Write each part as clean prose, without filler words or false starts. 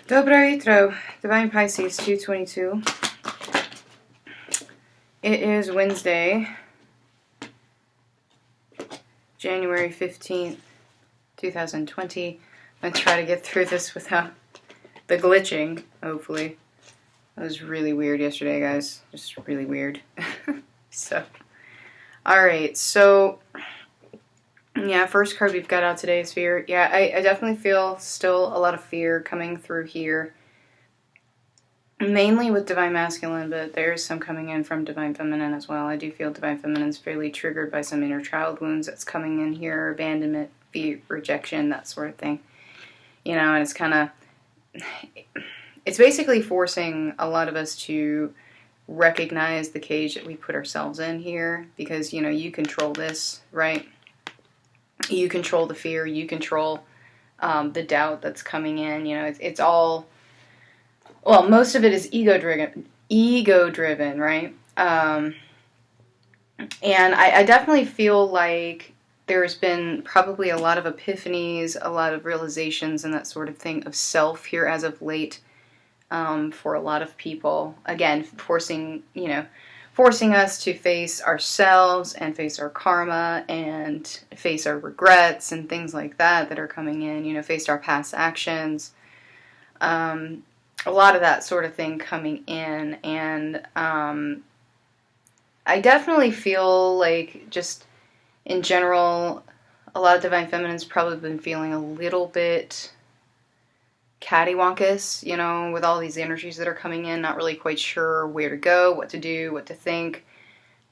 Dobro jutro, Divine Pisces 222. It is Wednesday, January 15th, 2020. I'm going to try to get through this without the glitching, hopefully. That was really weird yesterday, guys. Just really weird. Alright, so, yeah, first card we've got out today is fear. Yeah, I definitely feel still a lot of fear coming through here. Mainly with Divine Masculine, but there's some coming in from Divine Feminine as well. I do feel Divine Feminine's fairly triggered by some inner child wounds that's coming in here, abandonment, fear, rejection, that sort of thing. You know, and it's kind of, it's basically forcing a lot of us to recognize the cage that we put ourselves in here, because, you know, you control this, right? You control the fear, you control the doubt that's coming in, you know, it's all... Well, most of it is ego-driven, right? And I definitely feel like there's been probably a lot of epiphanies, a lot of realizations and that sort of thing of self here as of late, for a lot of people. Again, forcing us to face ourselves and face our karma and face our regrets and things like that are coming in, you know, face our past actions. A lot of that sort of thing coming in, and I definitely feel like, just in general, a lot of Divine Feminine's probably been feeling a little bit cattywampus, you know, with all these energies that are coming in, not really quite sure where to go, what to do, what to think,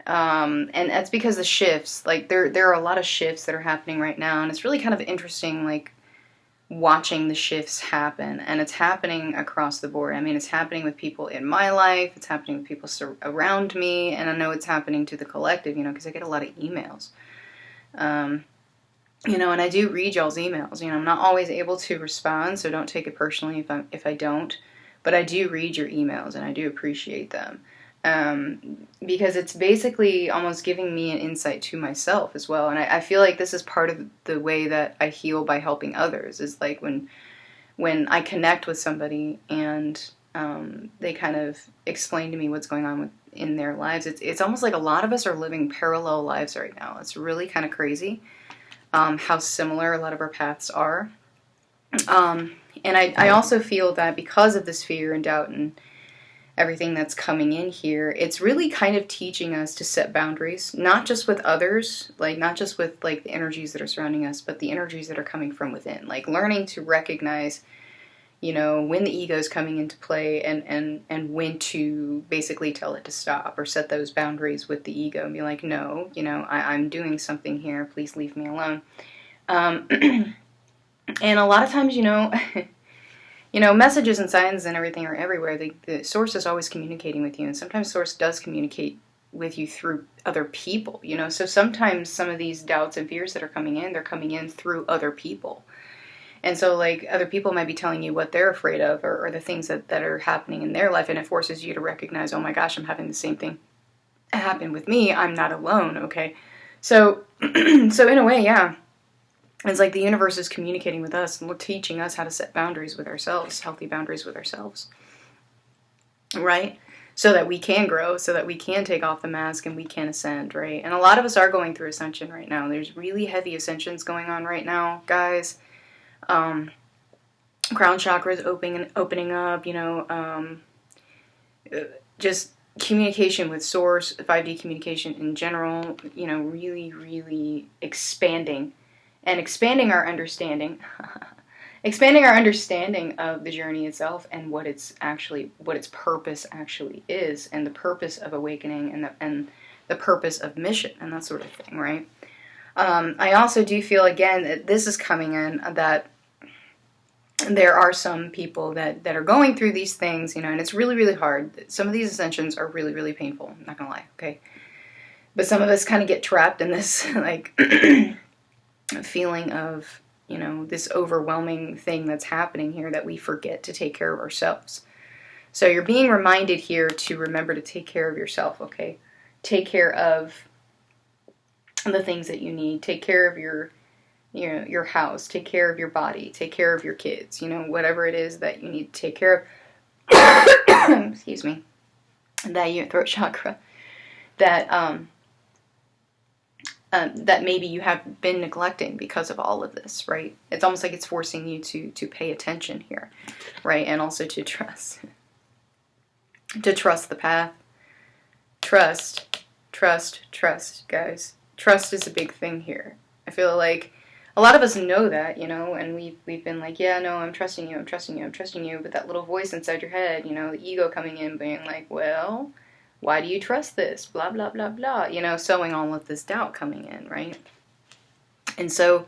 and that's because the shifts, like, there are a lot of shifts that are happening right now, and it's really kind of interesting, like, watching the shifts happen, and it's happening across the board. I mean, it's happening with people in my life, it's happening with people around me, and I know it's happening to the collective, you know, because I get a lot of emails. You know, and I do read y'all's emails. You know, I'm not always able to respond, so don't take it personally if I don't, but I do read your emails, and I do appreciate them. Because it's basically almost giving me an insight to myself as well. And I feel like this is part of the way that I heal by helping others, is like when I connect with somebody and they kind of explain to me what's going on in their lives. It's almost like a lot of us are living parallel lives right now. It's really kind of crazy how similar a lot of our paths are. And I also feel that because of this fear and doubt and everything that's coming in here, it's really kind of teaching us to set boundaries, not just with others, like not just with like the energies that are surrounding us, but the energies that are coming from within, like learning to recognize, you know, when the ego is coming into play, and when to basically tell it to stop, or set those boundaries with the ego and be like, no, you know, I'm doing something here, please leave me alone. And a lot of times, you know, you know, messages and signs and everything are everywhere. The source is always communicating with you, and sometimes source does communicate with you through other people, you know. So sometimes some of these doubts and fears that are coming in, they're coming in through other people. And so, like, other people might be telling you what they're afraid of, or the things that are happening in their life, and it forces you to recognize, oh my gosh, I'm having the same thing happen with me. I'm not alone, okay? So, so in a way, yeah. It's like the universe is communicating with us and teaching us how to set boundaries with ourselves, healthy boundaries with ourselves, right? So that we can grow, so that we can take off the mask and we can ascend, right? And a lot of us are going through ascension right now. There's really heavy ascensions going on right now, guys. Crown chakra is opening up, you know, just communication with source, 5D communication in general, you know, really, really expanding. And expanding our understanding of the journey itself, and what its purpose actually is, and the purpose of awakening, and the purpose of mission, and that sort of thing, right? I also do feel, again, that this is coming in, that there are some people that are going through these things, you know, and it's really, really hard. Some of these ascensions are really, really painful, I'm not gonna lie, okay? But some of us kind of get trapped in this, like, feeling of, you know, this overwhelming thing that's happening here, that we forget to take care of ourselves. So you're being reminded here to remember to take care of yourself, okay? Take care of the things that you need. Take care of your your house, take care of your body, take care of your kids, whatever it is that you need to take care of. Excuse me. That your throat chakra, that that maybe you have been neglecting because of all of this, right? It's almost like it's forcing you to pay attention here, right? And also to trust the path. Trust, guys. Trust is a big thing here. I feel like a lot of us know that, and we've been like, yeah, no, I'm trusting you, but that little voice inside your head, the ego coming in being like, well, why do you trust this? Blah, blah, blah, blah, sowing all of this doubt coming in, right? And so,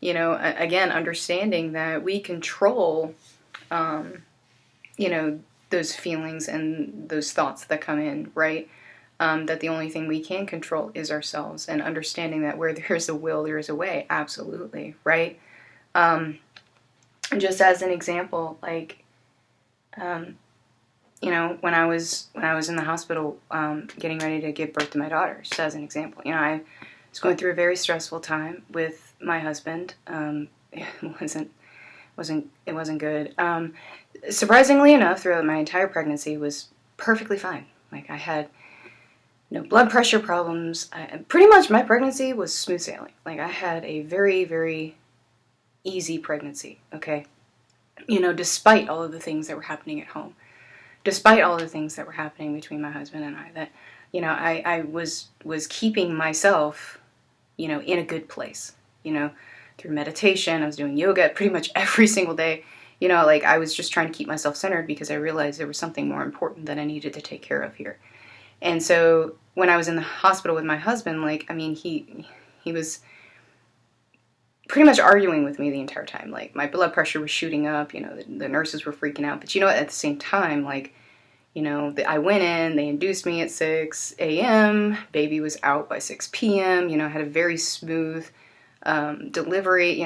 again, understanding that we control, those feelings and those thoughts that come in, right? That the only thing we can control is ourselves, and understanding that where there's a will, there is a way. Absolutely, right? Just as an example, like, when I was in the hospital, getting ready to give birth to my daughter, just as an example, I was going through a very stressful time with my husband. It wasn't good. Surprisingly enough, throughout my entire pregnancy, was perfectly fine. Like, I had no blood pressure problems. Pretty much my pregnancy was smooth sailing. Like, I had a very, very easy pregnancy, okay? Despite all of the things that were happening at home. Despite all the things that were happening between my husband and I, that, I was keeping myself, in a good place, through meditation. I was doing yoga pretty much every single day. Like, I was just trying to keep myself centered because I realized there was something more important that I needed to take care of here. And so when I was in the hospital with my husband, like, I mean, he was pretty much arguing with me the entire time. Like, my blood pressure was shooting up, the nurses were freaking out. But at the same time, like, I went in, they induced me at 6 a.m., baby was out by 6 p.m., had a very smooth delivery.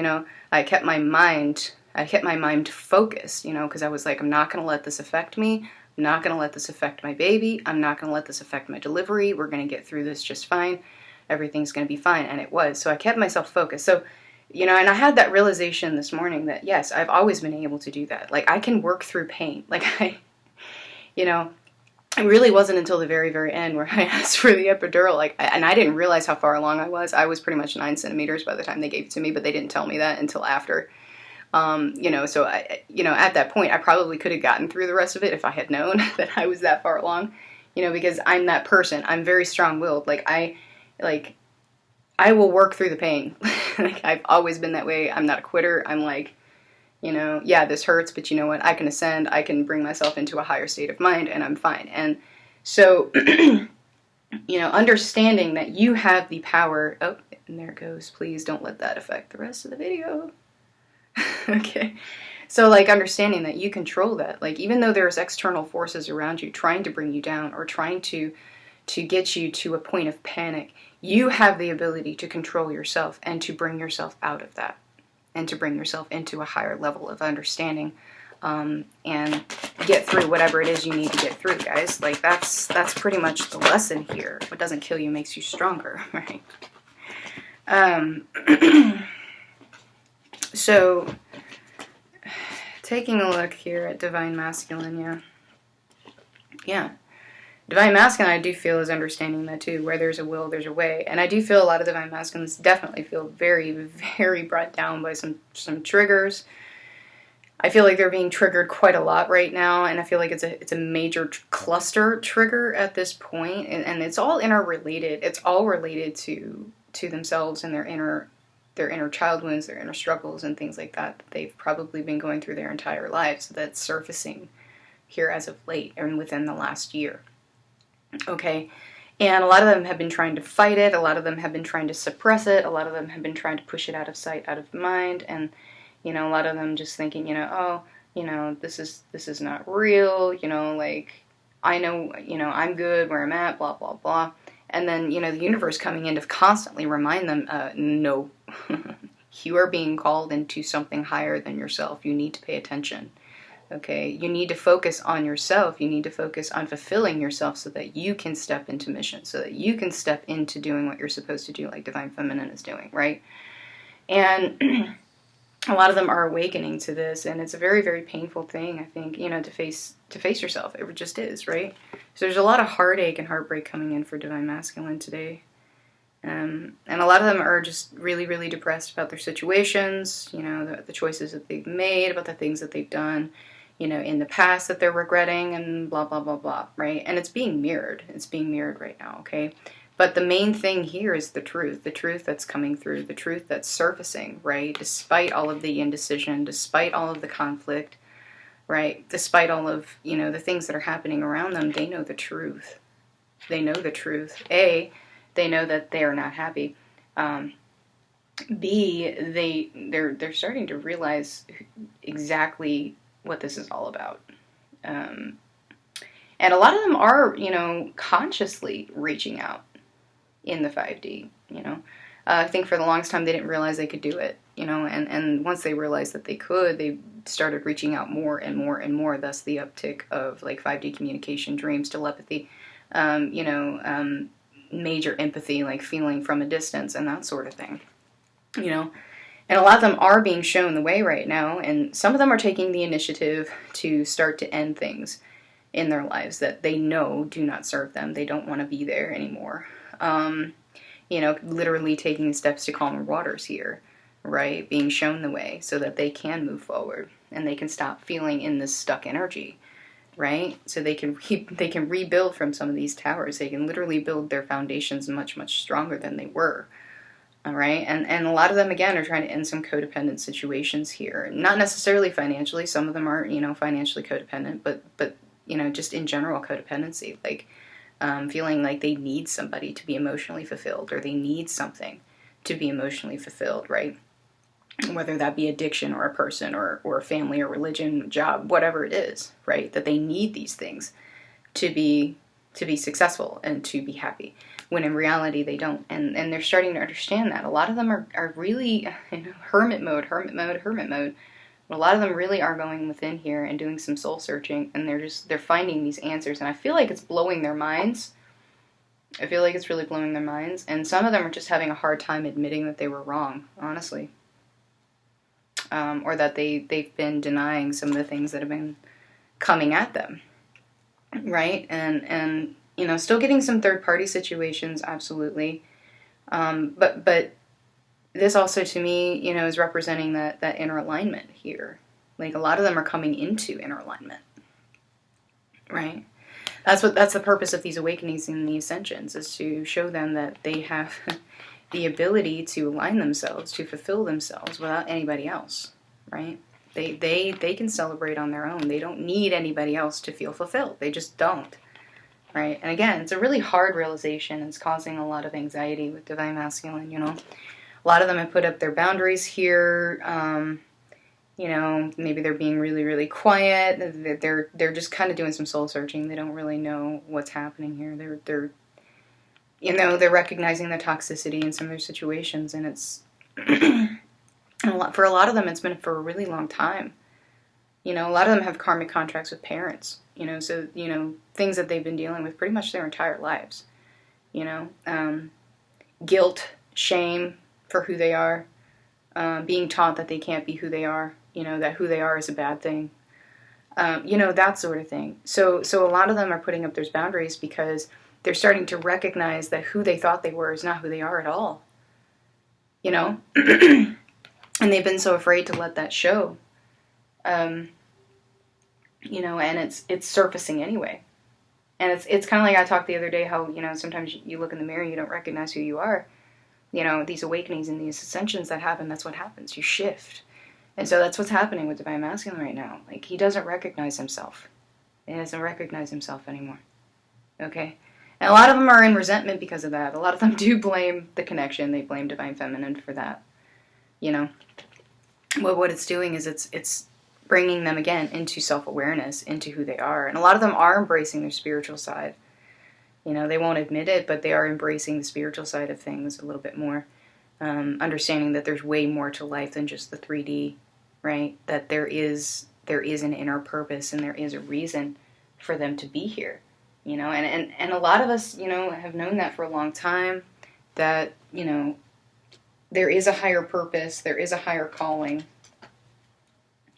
I kept my mind focused, because I was like, I'm not going to let this affect me. I'm not going to let this affect my baby. I'm not going to let this affect my delivery. We're going to get through this just fine. Everything's going to be fine. And it was. So I kept myself focused. So, and I had that realization this morning that, yes, I've always been able to do that. Like, I can work through pain. Like, it really wasn't until the very, very end where I asked for the epidural. Like, and I didn't realize how far along I was. I was pretty much 9 centimeters by the time they gave it to me, but they didn't tell me that until after. So I, at that point, I probably could have gotten through the rest of it if I had known that I was that far along, because I'm that person. I'm very strong-willed. I will work through the pain. Like, I've always been that way. I'm not a quitter. I'm like, yeah, this hurts, but you know what? I can ascend. I can bring myself into a higher state of mind, and I'm fine. And so, understanding that you have the power. Oh, and there it goes. Please don't let that affect the rest of the video. Okay. So, like, understanding that you control that. Like, even though there's external forces around you trying to bring you down or trying to get you to a point of panic, you have the ability to control yourself and to bring yourself out of that and to bring yourself into a higher level of understanding, and get through whatever it is you need to get through, guys. Like, that's pretty much the lesson here. What doesn't kill you makes you stronger, right? So, taking a look here at Divine Masculine, yeah. Divine Masculine, I do feel, is understanding that too. Where there's a will, there's a way. And I do feel a lot of Divine Masculines definitely feel very, very brought down by some triggers. I feel like they're being triggered quite a lot right now, and I feel like it's a major cluster trigger at this point, and it's all interrelated. It's all related to themselves and their inner child wounds, their inner struggles, and things like that they've probably been going through their entire lives. So that's surfacing here as of late and within the last year. Okay, and a lot of them have been trying to fight it. A lot of them have been trying to suppress it. A lot of them have been trying to push it out of sight, out of mind, and a lot of them just thinking, this is not real. Like, I know, I'm good where I'm at. Blah blah blah. And then, the universe coming in to constantly remind them, no, you are being called into something higher than yourself. You need to pay attention. Okay, you need to focus on yourself. You need to focus on fulfilling yourself so that you can step into mission, so that you can step into doing what you're supposed to do, like Divine Feminine is doing, right? And a lot of them are awakening to this, and it's a very, very painful thing, I think, to face yourself. It just is, right? So there's a lot of heartache and heartbreak coming in for Divine Masculine today. And a lot of them are just really, really depressed about their situations, the choices that they've made, about the things that they've done, in the past that they're regretting, and blah, blah, blah, blah, right? And it's being mirrored. It's being mirrored right now, okay? But the main thing here is the truth that's coming through, the truth that's surfacing, right? Despite all of the indecision, despite all of the conflict, right? Despite all of, the things that are happening around them, they know the truth. They know the truth. A, they know that they are not happy. B, they're starting to realize exactly what this is all about. And a lot of them are, consciously reaching out in the 5D, I think for the longest time they didn't realize they could do it, and once they realized that they could, they started reaching out more and more and more, thus the uptick of like 5D communication, dreams, telepathy, major empathy, like feeling from a distance and that sort of thing, and a lot of them are being shown the way right now, and some of them are taking the initiative to start to end things in their lives that they know do not serve them. They don't want to be there anymore. Literally taking steps to calmer waters here, right? Being shown the way so that they can move forward and they can stop feeling in this stuck energy, right? So they can rebuild from some of these towers. They can literally build their foundations much, much stronger than they were. All right, and a lot of them, again, are trying to end some codependent situations here. Not necessarily financially. Some of them are, financially codependent, but just in general codependency, like feeling like they need somebody to be emotionally fulfilled, or they need something to be emotionally fulfilled, right? Whether that be addiction or a person or a family or religion, job, whatever it is, right? That they need these things to be successful and to be happy, when in reality they don't. And they're starting to understand that. A lot of them are really in hermit mode. But a lot of them really are going within here and doing some soul searching, and they're finding these answers, and I feel like it's blowing their minds. I feel like it's really blowing their minds, and some of them are just having a hard time admitting that they were wrong, honestly. Or that they've been denying some of the things that have been coming at them, right? And still getting some third-party situations, absolutely. But this also, to me, is representing that inner alignment here. Like, a lot of them are coming into inner alignment, right? That's the purpose of these awakenings and the ascensions, is to show them that they have the ability to align themselves, to fulfill themselves without anybody else, right? They can celebrate on their own. They don't need anybody else to feel fulfilled. They just don't, right? And again, it's a really hard realization. It's causing a lot of anxiety with Divine Masculine, A lot of them have put up their boundaries here. Maybe they're being really, really quiet. They're just kind of doing some soul searching. They don't really know what's happening here. They're recognizing the toxicity in some of their situations, and it's for a lot of them, it's been for a really long time. A lot of them have karmic contracts with parents. So things that they've been dealing with pretty much their entire lives. Guilt, shame for who they are, being taught that they can't be who they are, that who they are is a bad thing, that sort of thing. So a lot of them are putting up those boundaries because they're starting to recognize that who they thought they were is not who they are at all, and they've been so afraid to let that show, and it's surfacing anyway. And it's kind of like I talked the other day how, sometimes you look in the mirror, you don't recognize who you are. These awakenings and these ascensions that happen, that's what happens. You shift. And so that's what's happening with Divine Masculine right now. Like, he doesn't recognize himself. He doesn't recognize himself anymore. Okay? And a lot of them are in resentment because of that. A lot of them do blame the connection. They blame Divine Feminine for that. What it's doing is it's bringing them, again, into self-awareness, into who they are. And a lot of them are embracing their spiritual side. They won't admit it, but they are embracing the spiritual side of things a little bit more. Understanding that there's way more to life than just the 3D, right? That there is an inner purpose, and there is a reason for them to be here. And a lot of us, have known that for a long time, that, there is a higher purpose. There is a higher calling.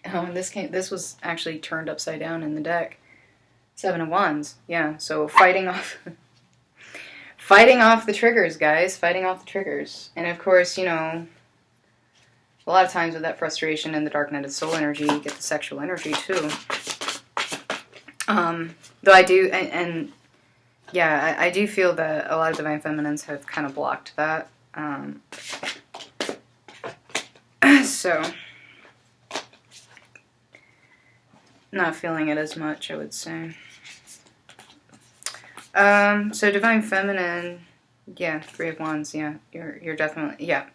This was actually turned upside down in the deck. 7 of Wands. Yeah, so fighting off the triggers, guys. Fighting off the triggers. And of course, you know, a lot of times with that frustration and the dark-netted soul energy, you get the sexual energy too. Though I do, and yeah, I do feel that a lot of Divine Feminines have kind of blocked that. So, not feeling it as much, I would say. So Divine Feminine, yeah, 3 of Wands, yeah, you're definitely, yeah.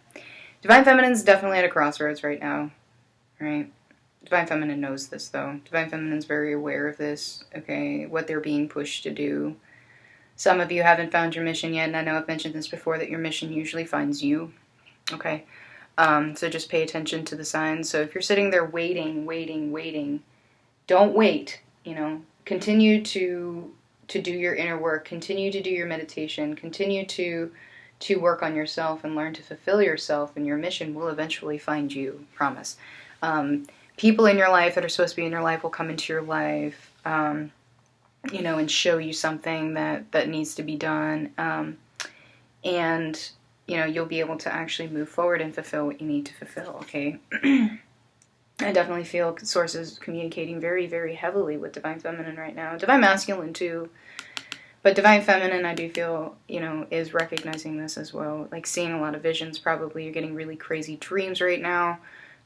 Divine Feminine's definitely at a crossroads right now, right? Divine Feminine knows this, though. Divine Feminine's very aware of this, okay, what they're being pushed to do. Some of you haven't found your mission yet, and I know I've mentioned this before, that your mission usually finds you, okay? So just pay attention to the signs. So if you're sitting there waiting, don't wait, you know. Continue to do your inner work. Continue to do your meditation. Continue to work on yourself and learn to fulfill yourself, and your mission will eventually find you, promise. People in your life that are supposed to be in your life will come into your life, you know, and show you something that needs to be done. And, you know, you'll be able to actually move forward and fulfill what you need to fulfill, okay? I definitely feel sources communicating very, very heavily with Divine Feminine right now. Divine Masculine, too. But Divine Feminine, I do feel, you know, is recognizing this as well. Like, seeing a lot of visions, probably. You're getting really crazy dreams right now.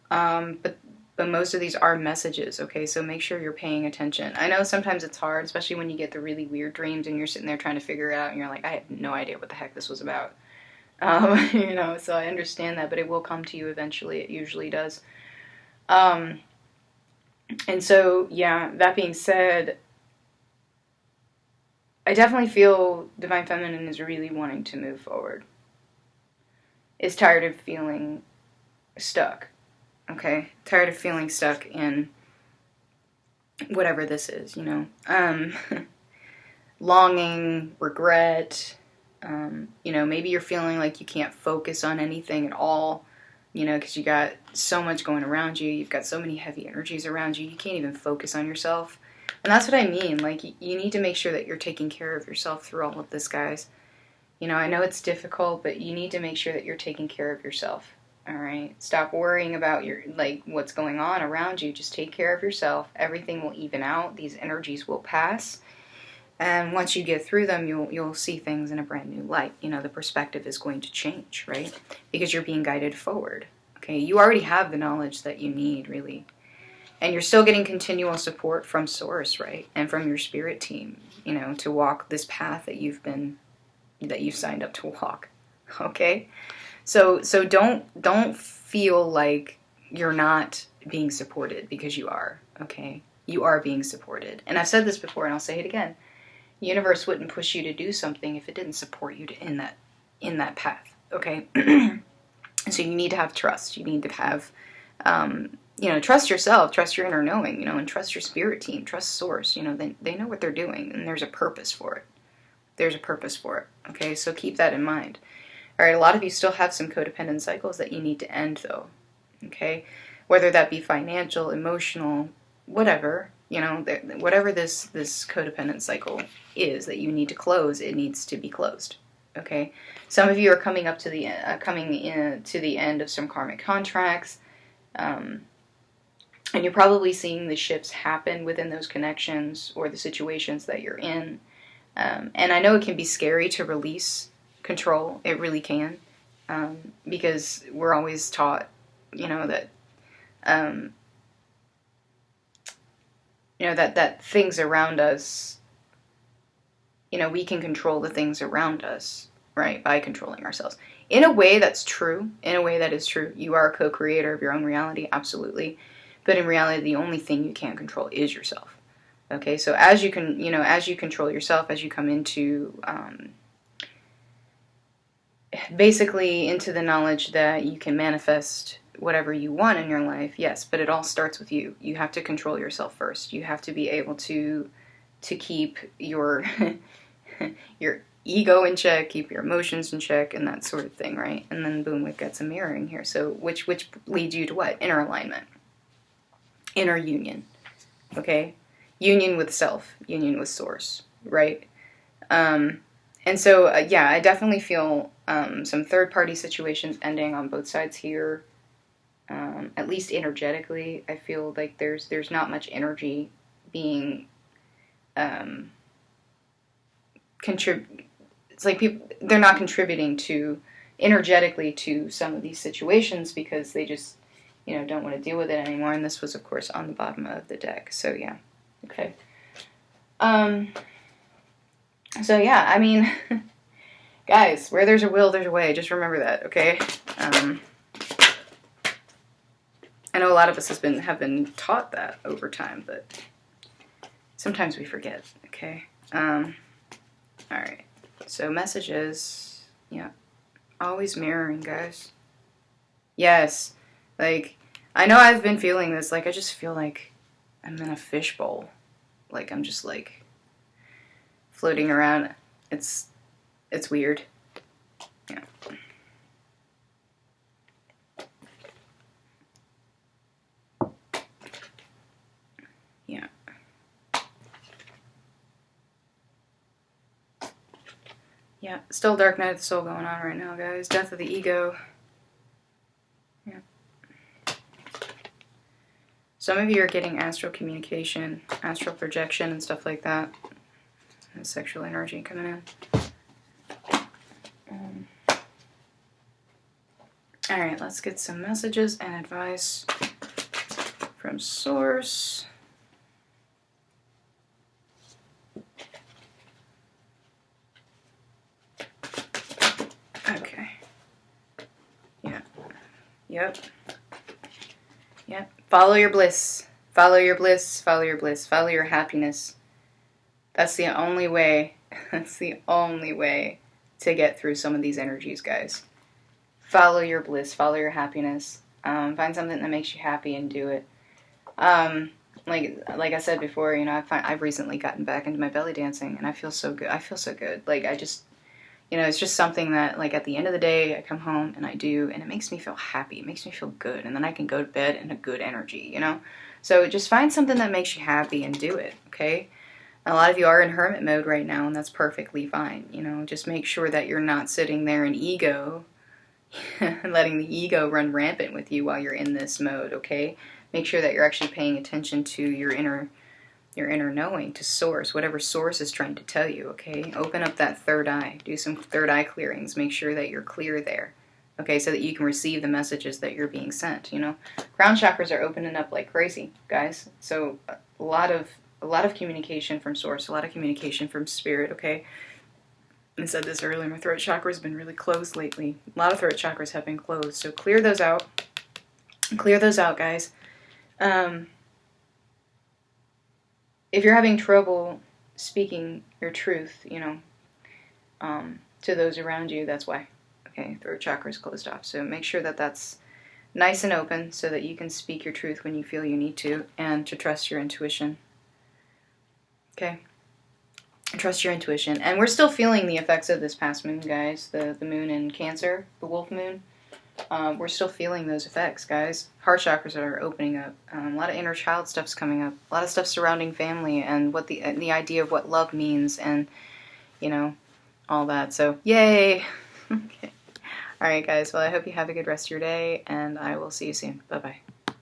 But most of these are messages, okay? So make sure you're paying attention. I know sometimes it's hard, especially when you get the really weird dreams and you're sitting there trying to figure it out, and you're like, I have no idea what the heck this was about. You know, so I understand that, but it will come to you eventually. It usually does. And so, yeah, that being said, I definitely feel Divine Feminine is really wanting to move forward. Is tired of feeling stuck, okay? Tired of feeling stuck in whatever this is, you know? Longing, regret, you know, maybe you're feeling like you can't focus on anything at all, you know, because you got so much going around you. You've got so many heavy energies around you. You can't even focus on yourself. And that's what I mean. Like, you need to make sure that you're taking care of yourself through all of this, guys. You know, I know it's difficult, but you need to make sure that you're taking care of yourself. All right? Stop worrying about what's going on around you. Just take care of yourself. Everything will even out. These energies will pass. And once you get through them, you'll see things in a brand new light. You know, the perspective is going to change, right? Because you're being guided forward. Okay, you already have the knowledge that you need, really. And you're still getting continual support from Source, right? And from your spirit team, you know, to walk this path that you've signed up to walk. Okay? So don't feel like you're not being supported, because you are, okay? You are being supported. And I've said this before, and I'll say it again. The universe wouldn't push you to do something if it didn't support you in that path, okay? So you need to have trust. You need to have, you know, trust yourself, trust your inner knowing, you know, and trust your spirit team, trust Source. You know, they know what they're doing, and there's a purpose for it. There's a purpose for it, okay? So keep that in mind. All right, a lot of you still have some codependent cycles that you need to end, though, okay? Whether that be financial, emotional, whatever, you know, whatever this codependent cycle is that you need to close, it needs to be closed, okay? Some of you are coming up to the end of some karmic contracts, and you're probably seeing the shifts happen within those connections or the situations that you're in. And I know it can be scary to release control. It really can, because we're always taught, you know, that that things around us, you know, we can control the things around us, right, by controlling ourselves. In a way that's true. In a way that is true. You are a co-creator of your own reality, absolutely. But in reality, the only thing you can't control is yourself. Okay, so as you control yourself, as you come into, basically into the knowledge that you can manifest whatever you want in your life, yes, but it all starts with you. You have to control yourself first. You have to be able to keep your ego in check, keep your emotions in check, and that sort of thing, right? And then boom, we've got some mirroring here. So which leads you to what? Inner alignment, inner union, okay? Union with self, union with source, right? And so, yeah, I definitely feel some third-party situations ending on both sides here. At least energetically, I feel like there's not much energy being it's like they're not contributing to energetically to some of these situations because they just don't want to deal with it anymore. And this was, of course, on the bottom of the deck. So yeah, okay. So yeah, I mean, guys, where there's a will, there's a way. Just remember that, okay? I know a lot of us have been taught that over time, but sometimes we forget, okay? Alright, so messages, yeah, always mirroring, guys. Yes, like, I know I've been feeling this, like, I just feel like I'm in a fishbowl. Like, I'm just, like, floating around. It's weird. Yeah. Yeah. Yeah, still Dark Night of the Soul going on right now, guys. Death of the ego. Yeah. Some of you are getting astral communication, astral projection, and stuff like that. And sexual energy coming in. Alright, let's get some messages and advice from Source. Okay. Yeah. Yep. Yep. Follow your bliss. Follow your bliss. Follow your bliss. Follow your happiness. That's the only way. That's the only way to get through some of these energies, guys. Follow your bliss. Follow your happiness. Find something that makes you happy and do it. Like I said before, I've recently gotten back into my belly dancing, and I feel so good. I feel so good. Like, I just, it's just something that, like, at the end of the day, I come home and I do, and it makes me feel happy. It makes me feel good, and then I can go to bed in a good energy, So just find something that makes you happy and do it, okay? A lot of you are in hermit mode right now, and that's perfectly fine, Just make sure that you're not sitting there in ego, letting the ego run rampant with you while you're in this mode, okay? Make sure that you're actually paying attention to your inner knowing, to source, whatever source is trying to tell you, okay? Open up that third eye. Do some third eye clearings. Make sure that you're clear there, okay, so that you can receive the messages that you're being sent, Crown chakras are opening up like crazy, guys. So a lot of communication from source, a lot of communication from spirit, okay? I said this earlier, my throat chakra has been really closed lately. A lot of throat chakras have been closed, so clear those out. Clear those out, guys. If you're having trouble speaking your truth, to those around you, that's why. Okay, throat chakra is closed off. So make sure that that's nice and open so that you can speak your truth when you feel you need to, and to trust your intuition. Okay? Trust your intuition. And we're still feeling the effects of this past moon, guys. The moon in Cancer, the wolf moon. We're still feeling those effects, guys. Heart chakras are opening up. A lot of inner child stuff's coming up. A lot of stuff surrounding family and what the idea of what love means, and all that. So yay. Okay. All right, guys. Well, I hope you have a good rest of your day, and I will see you soon. Bye bye.